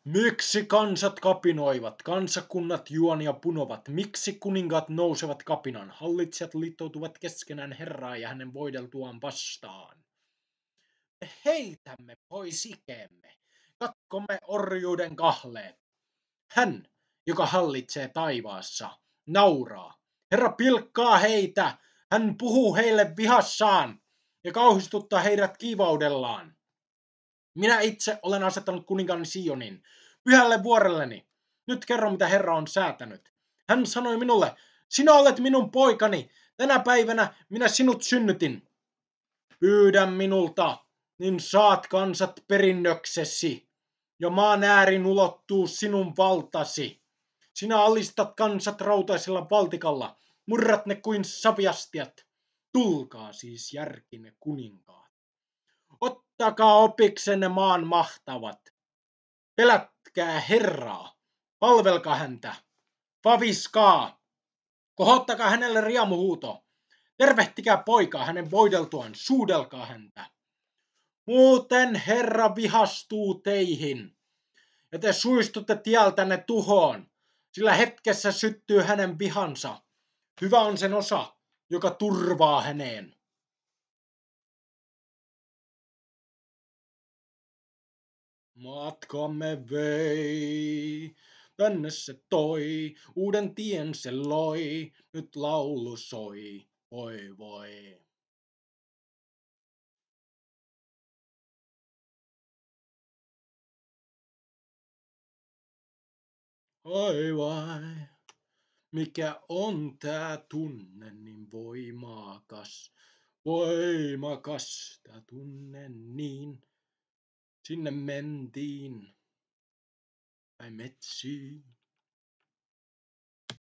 Miksi kansat kapinoivat, kansakunnat juonia punovat, miksi kuningaat nousevat kapinan, hallitsijat liittoutuvat keskenään Herraa ja hänen voideltuaan vastaan? Me heitämme pois ikeemme, katkomme orjuuden kahleet. Hän, joka hallitsee taivaassa, nauraa. Herra pilkkaa heitä, hän puhuu heille vihassaan ja kauhistuttaa heidät kiivaudellaan. Minä itse olen asettanut kuninkaani Sionin, pyhälle vuorelleni. Nyt kerro, mitä Herra on säätänyt. Hän sanoi minulle, sinä olet minun poikani, tänä päivänä minä sinut synnytin. Pyydä minulta, niin saat kansat perinnöksesi, ja maan äärin ulottuu sinun valtasi. Sinä alistat kansat rautaisella valtikalla, murrat ne kuin saviastiat. Tulkaa siis järkine kuninkaat. Ottakaa opiksenne maan mahtavat. Pelätkää Herraa, palvelkaa häntä, vaviskaa, kohottakaa hänelle riemuhuuto. Tervehtikää poikaa hänen voideltuaan, suudelkaa häntä. Muuten Herra vihastuu teihin, ja te suistutte tieltänne tuhoon, sillä hetkessä syttyy hänen vihansa. Hyvä on sen osa, joka turvaa häneen. Matkamme vei, tänne se toi, uuden tien se loi, nyt laulu soi, voi voi. Oi vai, mikä on tää tunne niin voimakas tää tunne niin. Sinne mentiin, päin metsiin.